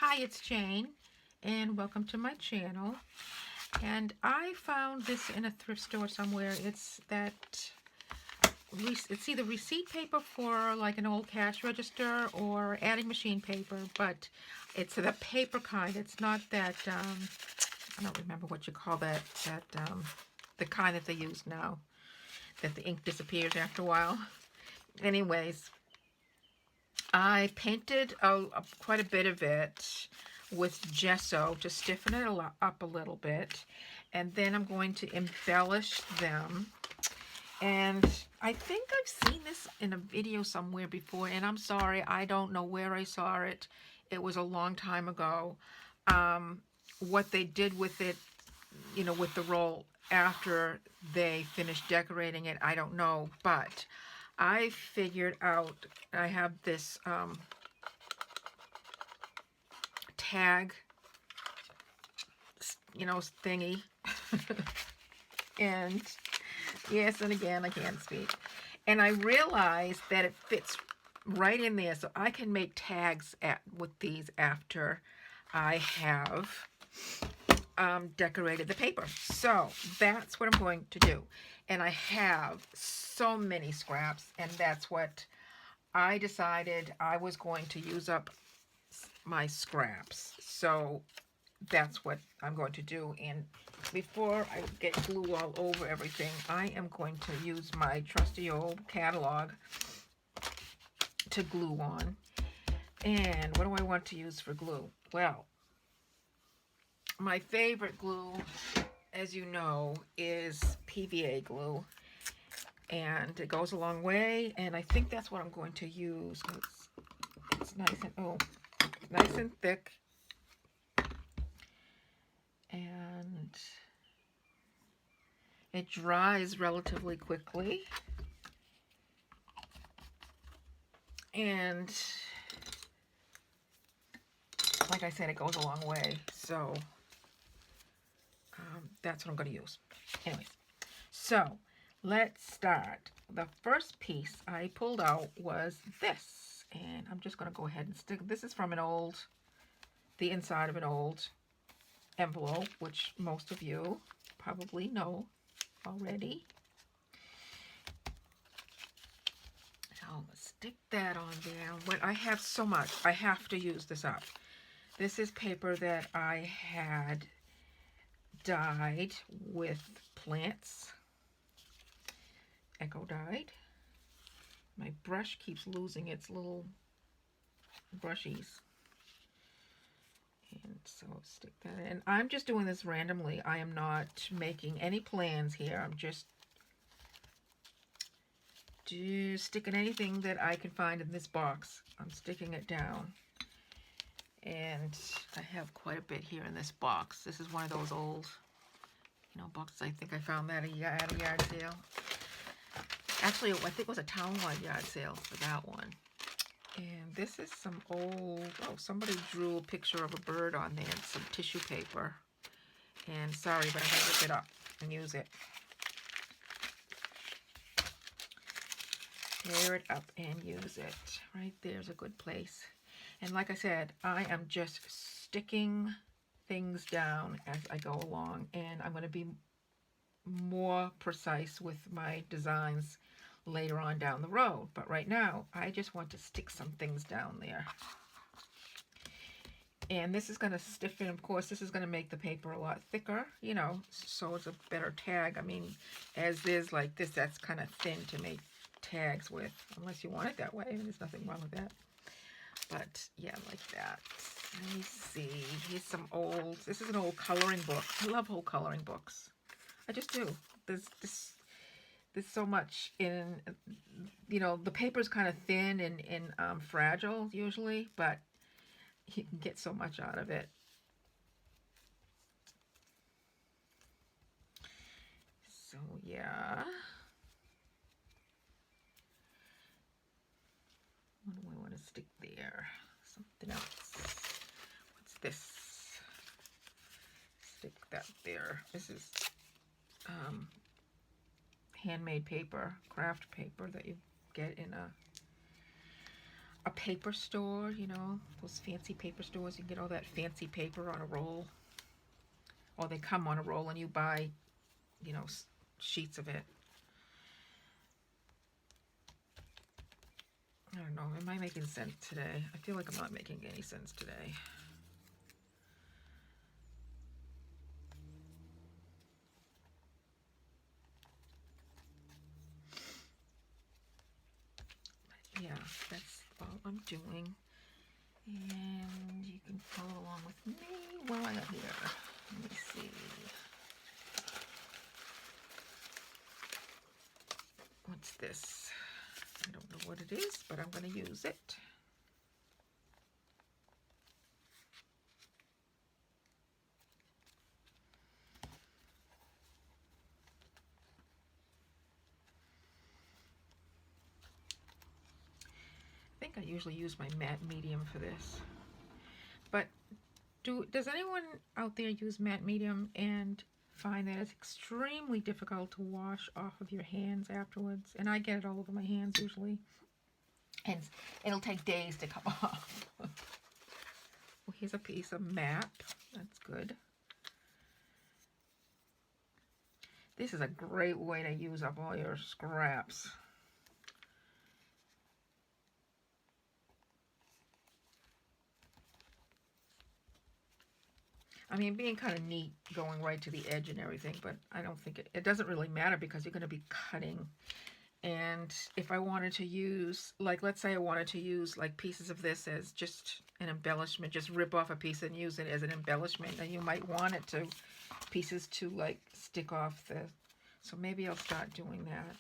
Hi, it's Jane, and welcome to my channel. And I found this in a thrift store somewhere. It's either receipt paper for like an old cash register or adding machine paper, but it's the paper kind. It's not that, I don't remember what you call that, the kind that they use now, that the ink disappears after a while. Anyways, I painted quite a bit of it with gesso to stiffen it up a little bit, and then I'm going to embellish them. And I think I've seen this in a video somewhere before, and I'm sorry, I don't know where I saw it. It was a long time ago. What they did with it, with the roll after they finished decorating it, I don't know, but I figured out, I have this tag, thingy, and yes, and again, I can't speak, and I realized that it fits right in there, so I can make tags with these after I have decorated the paper. So that's what I'm going to do. And I have so many scraps, and that's what I decided I was going to use up my scraps. So that's what I'm going to do. And before I get glue all over everything, I am going to use my trusty old catalog to glue on. And what do I want to use for glue? Well, my favorite glue, as you know, is PVA glue, and it goes a long way, and I think that's what I'm going to use. It's nice and thick, and it dries relatively quickly, and like I said, it goes a long way, so that's what I'm going to use. Anyways, so let's start. The first piece I pulled out was this, and I'm just going to go ahead and stick. This is from the inside of an old envelope, which most of you probably know already. So I'm going to stick that on there. When I have so much, I have to use this up. This is paper that I had dyed with plants, eco dyed. My brush keeps losing its little brushies, and so stick that in. I'm just doing this randomly. I am not making any plans here. I'm just sticking anything that I can find in this box. I'm sticking it down, and I have quite a bit here in this box. This is one of those old, boxes. I think I found that at a yard sale. Actually, I think it was a townwide yard sale for that one. And this is some old, somebody drew a picture of a bird on there and some tissue paper. And sorry, but I'm going to rip it up and use it. Tear it up and use it. Right there's a good place. And like I said, I am just sticking things down as I go along. And I'm going to be more precise with my designs later on down the road, but right now I just want to stick some things down there. And this is going to stiffen, of course, this is going to make the paper a lot thicker, so it's a better tag. I mean, as is like this, that's kind of thin to make tags with, unless you want it that way. There's nothing wrong with that, but yeah, like that. Let me see, here's some old, this is an old coloring book. I love old coloring books. I just do. There's so much in, the paper's kind of thin and fragile usually, but you can get so much out of it. So yeah. What do I want to stick there? Something else. What's this? Stick that there. This is handmade paper, craft paper that you get in a paper store, you know, those fancy paper stores. You can get all that fancy paper on a roll. Or they come on a roll and you buy, you know, sheets of it. I don't know, am I making sense today? I feel like I'm not making any sense today. But yeah, that's all I'm doing. And you can follow along with me while I got here. Let me see. What's this? I don't know what it is, but I'm going to use it. I think I usually use my matte medium for this. But does anyone out there use matte medium and find that it's extremely difficult to wash off of your hands afterwards? And I get it all over my hands usually. And it'll take days to come off. Well, here's a piece of matte. That's good. This is a great way to use up all your scraps. I mean, being kind of neat going right to the edge and everything, but I don't think it doesn't really matter because you're going to be cutting. And if I wanted to use, like, let's say I wanted to use like pieces of this as just an embellishment, just rip off a piece and use it as an embellishment, and you might want it to, pieces to like stick off the, so maybe I'll start doing that.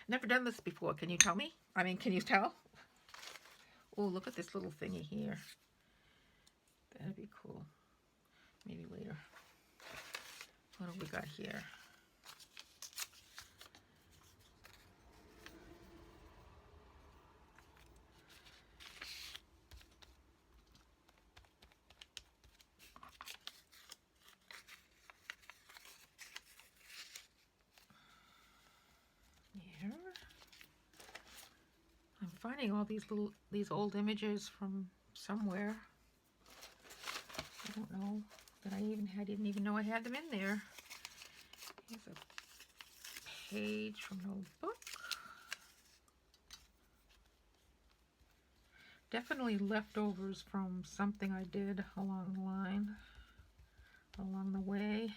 Never done this before. Can you tell me? I mean, can you tell? Oh, look at this little thingy here. That'd be cool. Maybe later. What have we got here? Here. I'm finding all these old images from somewhere. I don't know that I didn't even know I had them in there. Here's a page from an old book. Definitely leftovers from something I did along the way.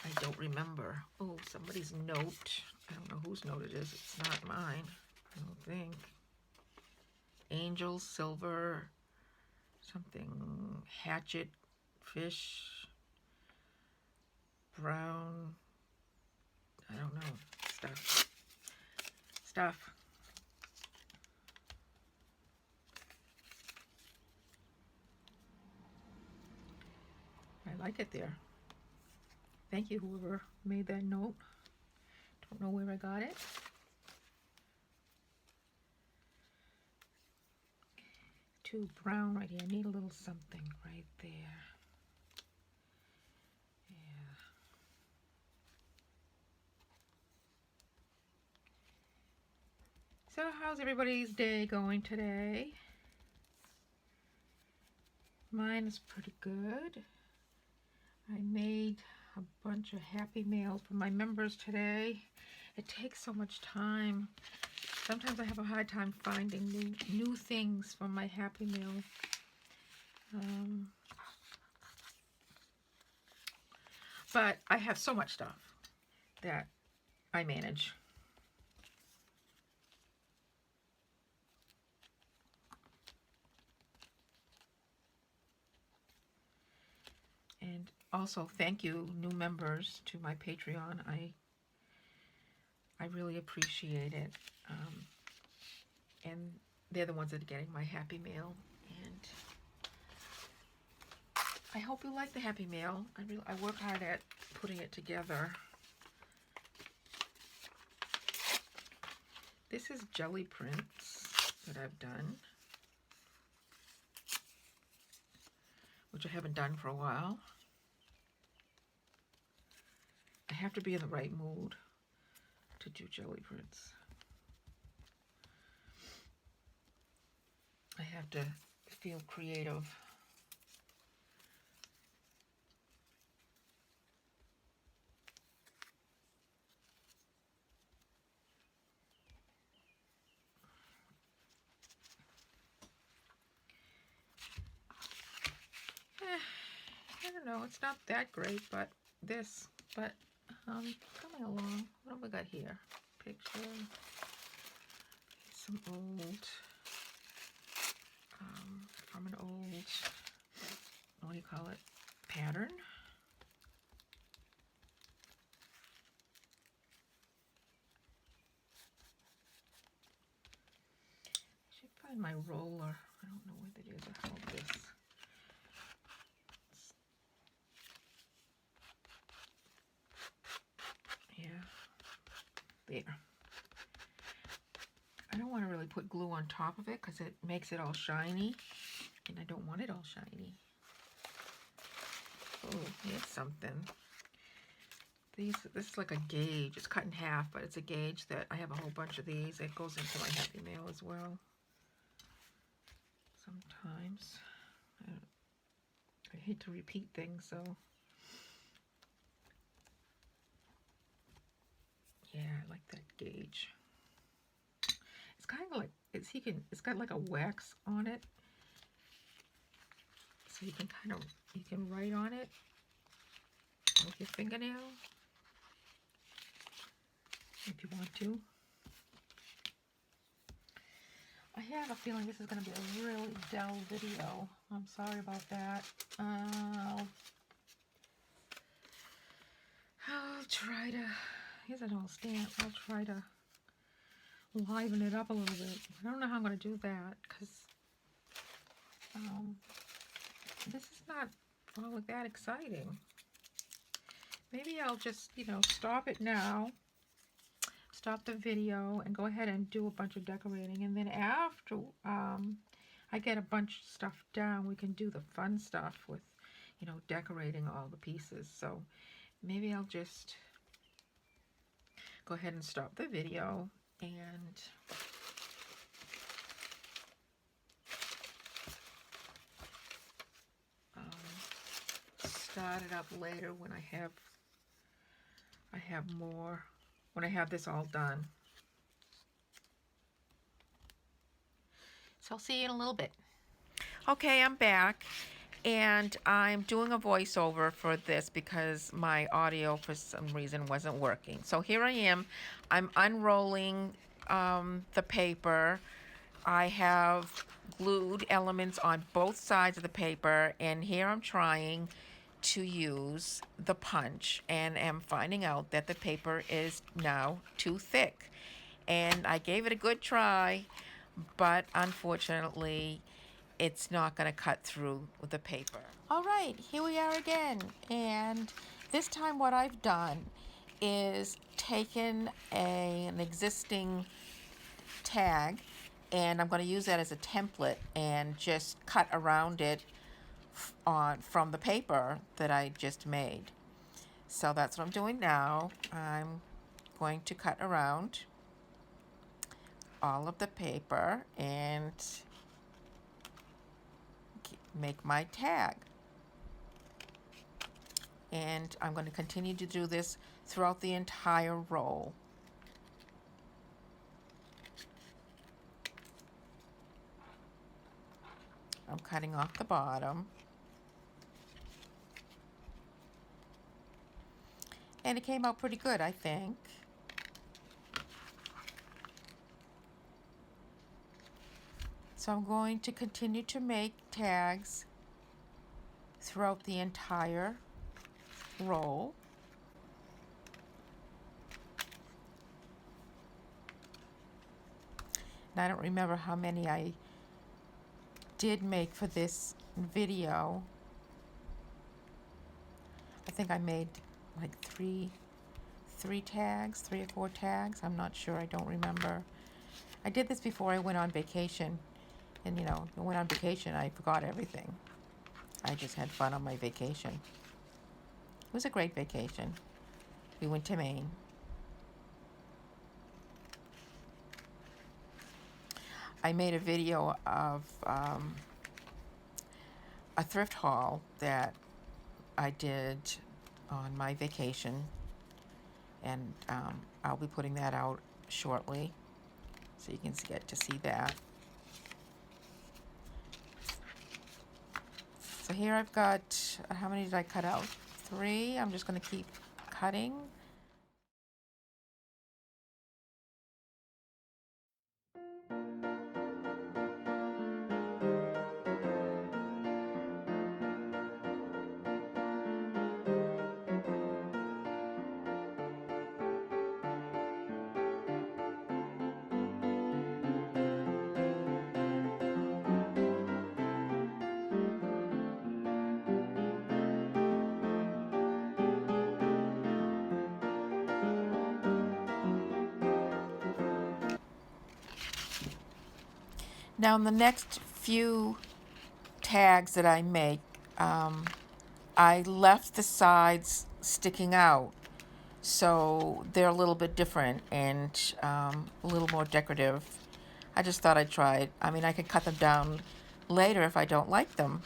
I don't remember. Oh, somebody's note. I don't know whose note it is. It's not mine, I don't think. Angel, silver, something, hatchet, fish, brown, I don't know, stuff. I like it there. Thank you, whoever made that note. Don't know where I got it. Too brown right here. I need a little something right there. Yeah. So how's everybody's day going today? Mine is pretty good. I made a bunch of happy mails for my members today. It takes so much time. Sometimes I have a hard time finding new things from my Happy Meal. But I have so much stuff that I manage. And also, thank you, new members, to my Patreon. I really appreciate it. And they're the ones that are getting my Happy Mail. And I hope you like the Happy Mail. I work hard at putting it together. This is jelly prints that I've done, which I haven't done for a while. I have to be in the right mood to do jelly prints. I have to feel creative. I don't know, it's not that great, but coming along. What have we got here? Picture, some old, from an old, what do you call it, pattern. I should find my roller. I don't know where it is. I hold this. Yeah, there. I don't want to really put glue on top of it because it makes it all shiny, and I don't want it all shiny. Oh, here's something. This is like a gauge. It's cut in half, but it's a gauge that I have a whole bunch of these. It goes into my Happy Mail as well. Sometimes. I hate to repeat things, so. Yeah, I like that gauge. It's kind of like, it's got like a wax on it. So you can write on it with your fingernail if you want to. I have a feeling this is going to be a really dull video. I'm sorry about that. I'll try to, here's an old stamp. I'll try to liven it up a little bit. I don't know how I'm going to do that because this is not all that exciting. Maybe I'll just, stop it now, stop the video, and go ahead and do a bunch of decorating. And then after I get a bunch of stuff down, we can do the fun stuff with, decorating all the pieces. So maybe I'll just go ahead and stop the video and start it up later when I have more, when I have this all done. So I'll see you in a little bit. Okay, I'm back, and I'm doing a voiceover for this because my audio for some reason wasn't working. So here I am. I'm unrolling the paper. I have glued elements on both sides of the paper, and here I'm trying to use the punch, and am finding out that the paper is now too thick. And I gave it a good try, but unfortunately it's not going to cut through the paper. All right, here we are again, and this time what I've done is taken an existing tag, and I'm going to use that as a template and just cut around it from the paper that I just made. So that's what I'm doing now. I'm going to cut around all of the paper and make my tag. And I'm going to continue to do this throughout the entire roll. I'm cutting off the bottom. And it came out pretty good, I think. So I'm going to continue to make tags throughout the entire roll. And I don't remember how many I did make for this video. I think I made like three tags, 3 or 4 tags. I'm not sure, I don't remember. I did this before I went on vacation, and I went on vacation, I forgot everything. I just had fun on my vacation. It was a great vacation. We went to Maine. I made a video of a thrift haul that I did on my vacation, and I'll be putting that out shortly, so you can get to see that. So here I've got, how many did I cut out? 3. I'm just going to keep cutting. Now in the next few tags that I make, I left the sides sticking out, so they're a little bit different and a little more decorative. I just thought I'd try it. I mean, I could cut them down later if I don't like them,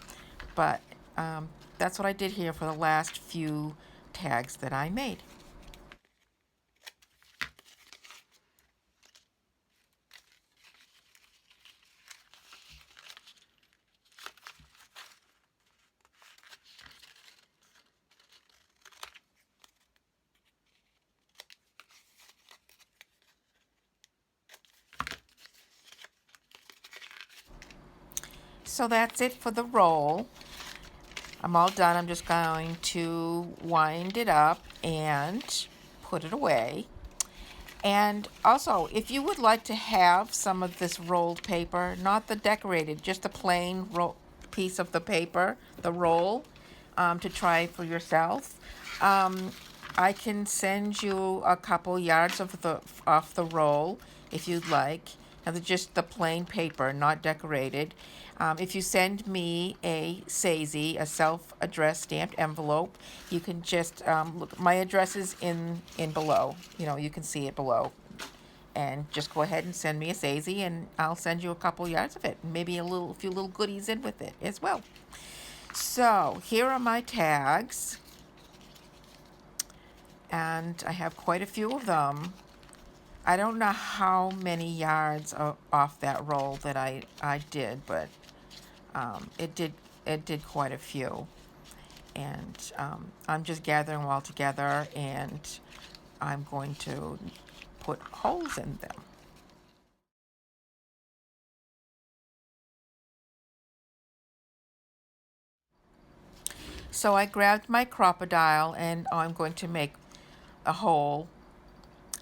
but that's what I did here for the last few tags that I made. So that's it for the roll. I'm all done. I'm just going to wind it up and put it away. And also, if you would like to have some of this rolled paper, not the decorated, just the plain piece of the paper, the roll, to try for yourself, I can send you a couple yards of off the roll if you'd like. Now, just the plain paper, not decorated. If you send me a SASE, a self-addressed stamped envelope, you can just look. My address is in below. You know, you can see it below. And just go ahead and send me a SASE, and I'll send you a couple yards of it, and maybe a few little goodies in with it as well. So here are my tags, and I have quite a few of them. I don't know how many yards off that roll that I did, but it did quite a few, and I'm just gathering them all together, and I'm going to put holes in them. So I grabbed my crocodile, and I'm going to make a hole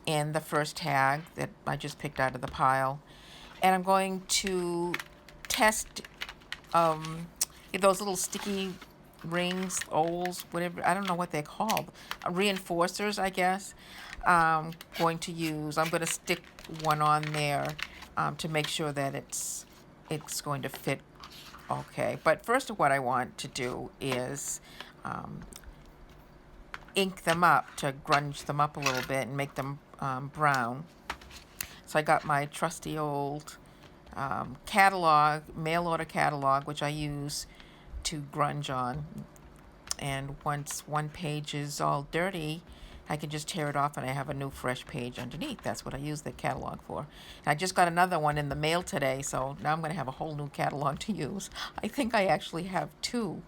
in the first tag that I just picked out of the pile, and I'm going to test those little sticky rings, owls, whatever, I don't know what they're called, reinforcers, I guess. I'm going to stick one on there to make sure that it's going to fit okay. But first, what I want to do is ink them up, to grunge them up a little bit and make them brown. So I got my trusty old catalog, mail order catalog, which I use to grunge on. And once one page is all dirty, I can just tear it off and I have a new fresh page underneath. That's what I use the catalog for. And I just got another one in the mail today, so now I'm going to have a whole new catalog to use. I think I actually have two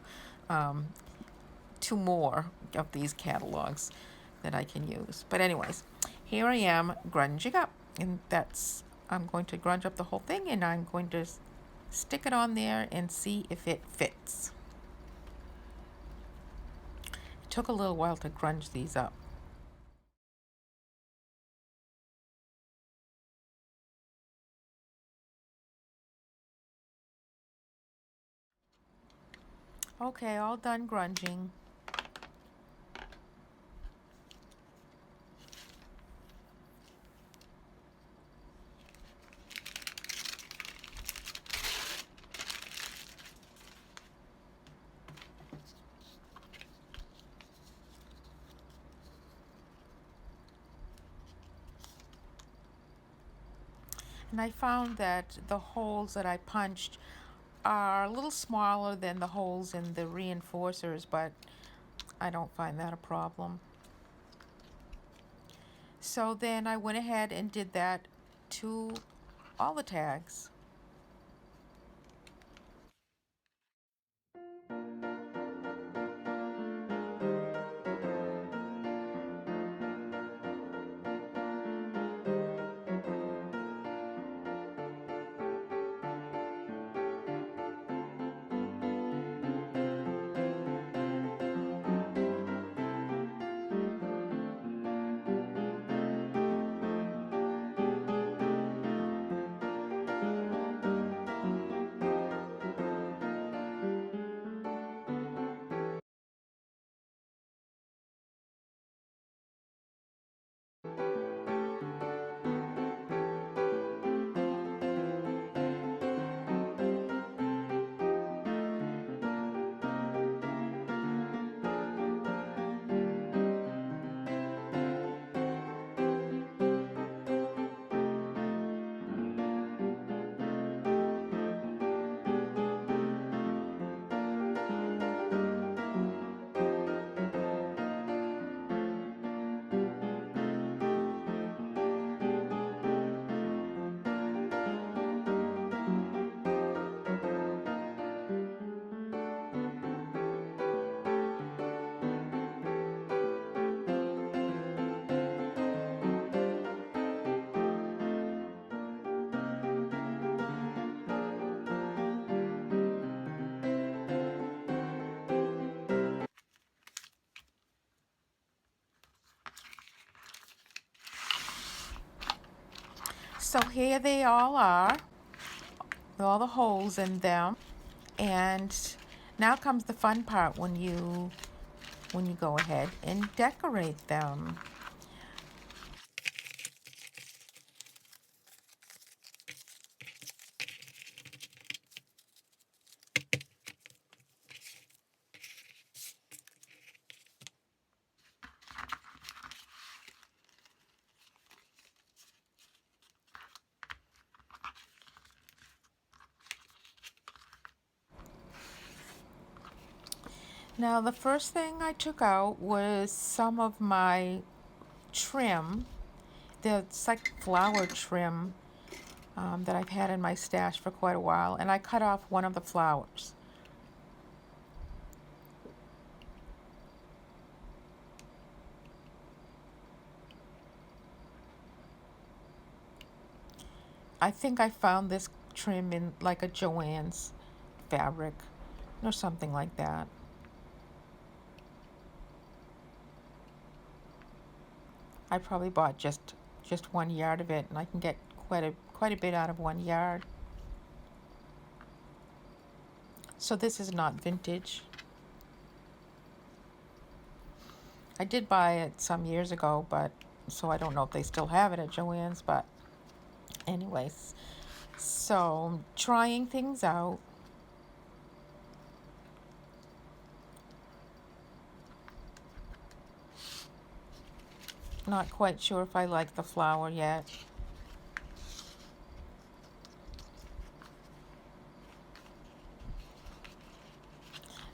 more of these catalogs that I can use. But anyways, here I am grunging up, and I'm going to grunge up the whole thing, and I'm going to stick it on there and see if it fits. It took a little while to grunge these up. Okay, all done grunging. And I found that the holes that I punched are a little smaller than the holes in the reinforcers, but I don't find that a problem. So then I went ahead and did that to all the tags. So here they all are, with all the holes in them. And now comes the fun part when you go ahead and decorate them. Now the first thing I took out was some of my trim. It's like flower trim that I've had in my stash for quite a while, and I cut off one of the flowers. I think I found this trim in like a Joann's fabric or something like that. I probably bought just 1 yard of it, and I can get quite a bit out of 1 yard. So this is not vintage. I did buy it some years ago, but so I don't know if they still have it at Joann's, but anyways. So I'm trying things out. Not quite sure if I like the flower yet.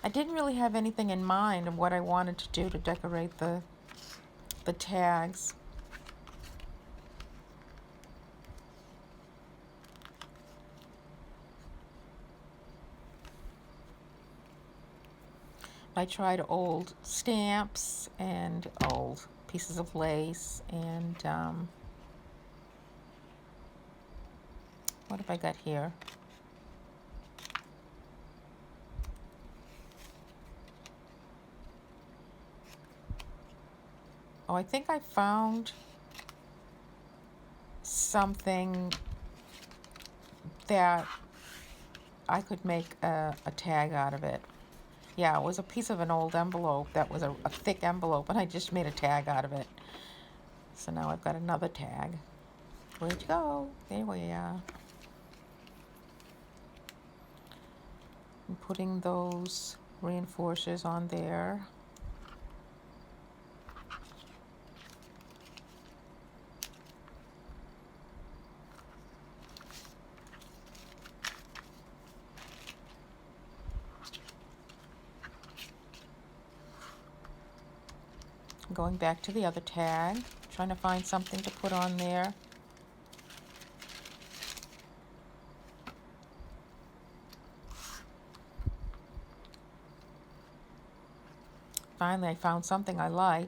I didn't really have anything in mind of what I wanted to do to decorate the tags. I tried old stamps and old pieces of lace and what have I got here? Oh, I think I found something that I could make a tag out of it. Yeah, it was a piece of an old envelope that was a thick envelope, and I just made a tag out of it. So now I've got another tag. Where'd you go? There we are. I'm putting those reinforcers on there. Going back to the other tag, trying to find something to put on there. Finally, I found something I like.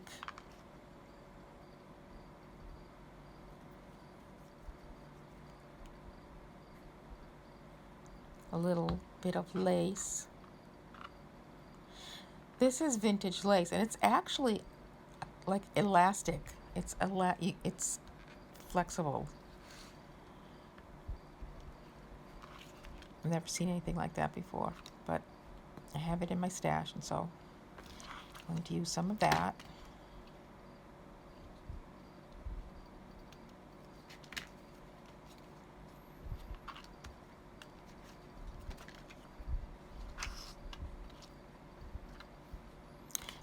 A little bit of lace. This is vintage lace, and it's actually like elastic. It's flexible. I've never seen anything like that before, but I have it in my stash, and so I'm going to use some of that.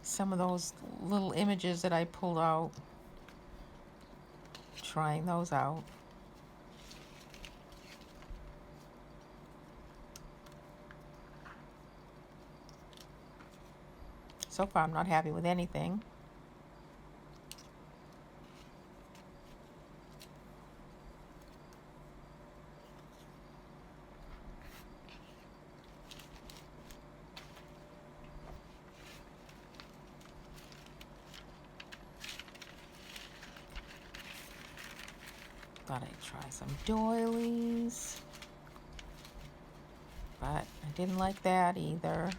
Some of those little images that I pulled out, trying those out. So far, I'm not happy with anything. Thought I'd try some doilies, but I didn't like that either.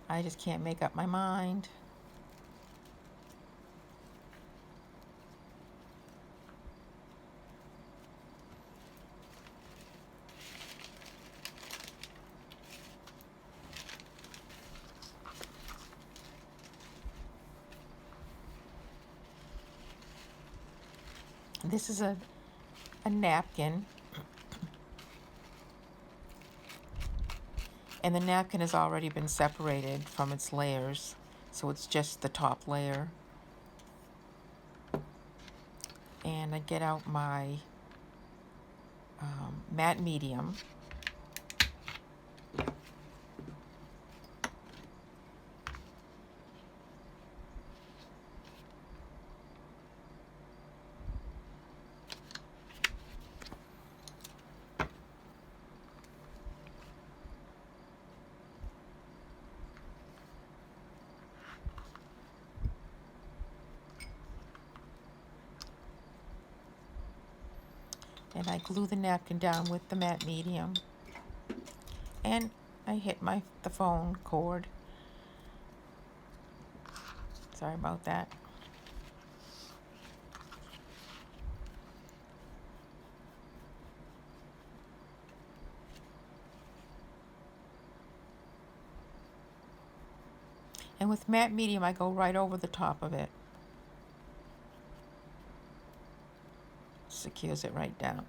I just can't make up my mind. This is a napkin, and the napkin has already been separated from its layers, so it's just the top layer. And I get out my matte medium, and I glue the napkin down with the matte medium, and I hit the phone cord. Sorry about that. And with matte medium, I go right over the top of it. Secures it right down.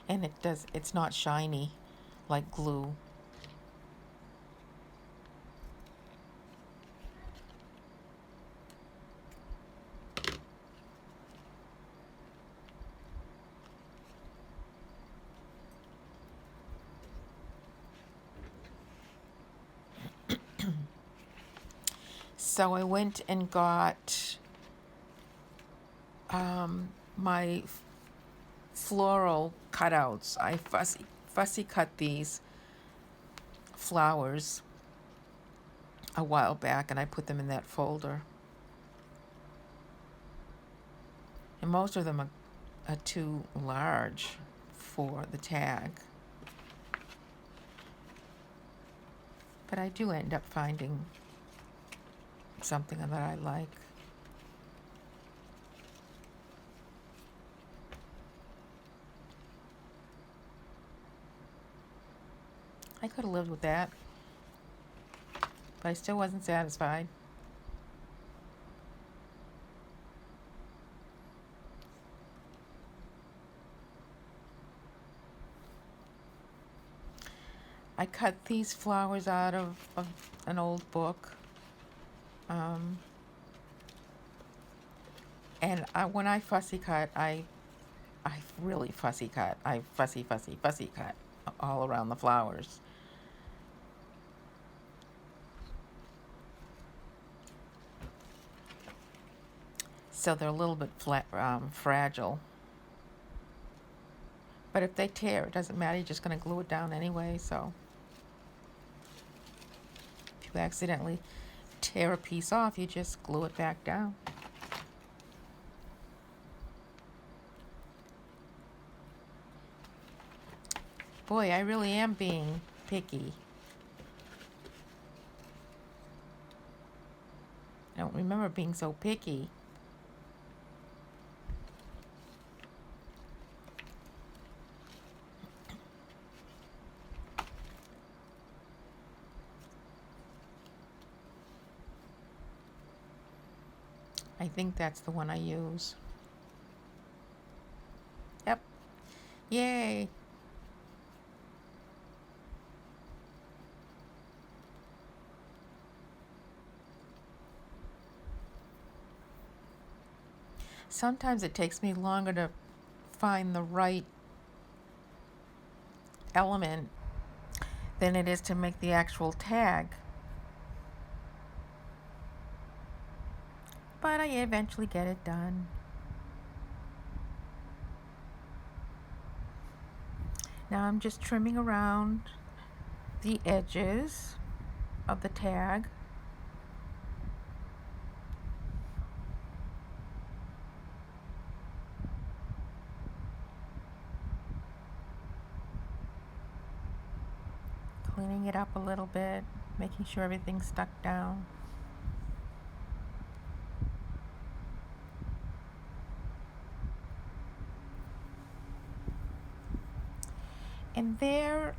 And it's not shiny like glue. So I went and got my floral cutouts. I fussy cut these flowers a while back, and I put them in that folder. And most of them are too large for the tag. But I do end up finding something that I like. I could have lived with that, but I still wasn't satisfied. I cut these flowers out of an old book. And when I fussy cut, I really fussy cut. I fussy cut all around the flowers. So they're a little bit fragile. But if they tear, it doesn't matter. You're just going to glue it down anyway. So if you accidentally tear a piece off, you just glue it back down. Boy, I really am being picky. I don't remember being so picky. I think that's the one I use. Yep. Yay. Sometimes it takes me longer to find the right element than it is to make the actual tag. But I eventually get it done. Now I'm just trimming around the edges of the tag. Cleaning it up a little bit, making sure everything's stuck down. And there,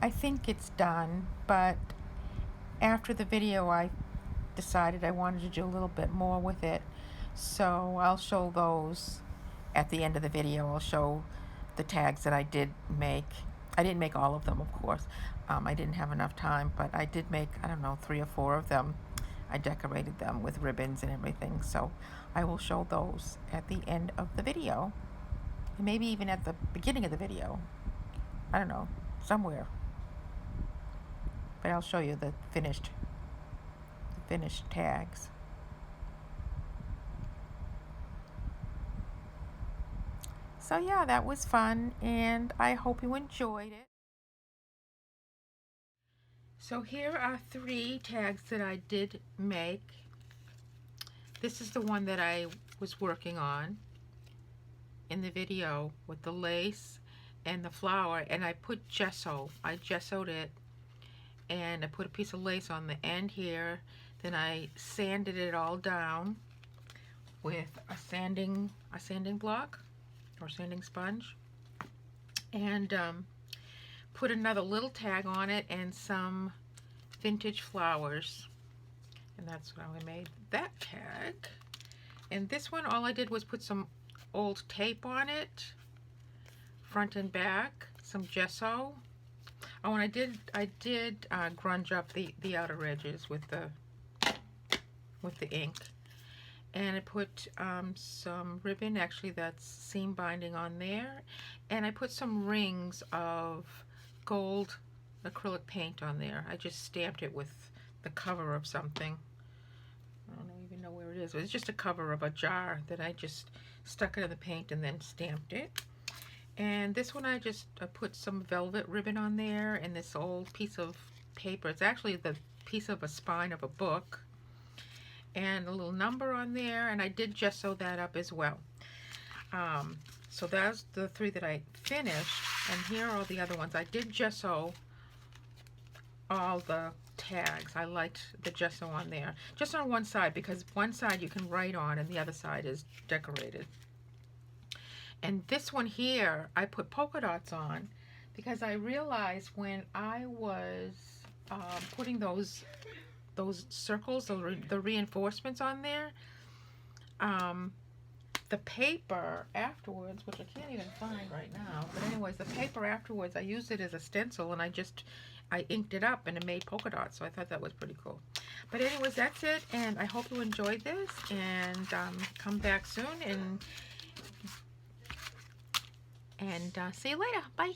I think it's done, but after the video I decided I wanted to do a little bit more with it. So I'll show those at the end of the video. I'll show the tags that I did make. I didn't make all of them, of course. I didn't have enough time, but I did make, I don't know, 3 or 4 of them. I decorated them with ribbons and everything. So I will show those at the end of the video. And maybe even at the beginning of the video. I don't know, somewhere. But I'll show you the finished tags. So yeah, that was fun, and I hope you enjoyed it. So here are 3 tags that I did make. This is the one that I was working on in the video with the lace and the flower, and I put gesso. I gessoed it, and I put a piece of lace on the end here. Then I sanded it all down with a sanding block or sanding sponge, and put another little tag on it and some vintage flowers, and that's how I made that tag. And this one, all I did was put some old tape on it, front and back, some gesso. Oh, and I did grunge up the outer edges with the ink, and I put some ribbon, actually that's seam binding on there, and I put some rings of gold acrylic paint on there. I just stamped it with the cover of something. I don't even know where it is. It's just a cover of a jar that I just stuck it in the paint and then stamped it. And this one I put some velvet ribbon on there, and this old piece of paper. It's actually the piece of a spine of a book, and a little number on there, and I did gesso that up as well. So that's the 3 that I finished, and here are all the other ones. I did gesso all the tags. I liked the gesso on there, just on one side, because one side you can write on and the other side is decorated. And this one here, I put polka dots on because I realized when I was putting those circles, the reinforcements on there, the paper afterwards, which I can't even find right now, but anyways, the paper afterwards, I used it as a stencil, and I inked it up and it made polka dots, so I thought that was pretty cool. But anyways, that's it, and I hope you enjoyed this, and come back soon, and see you later. Bye.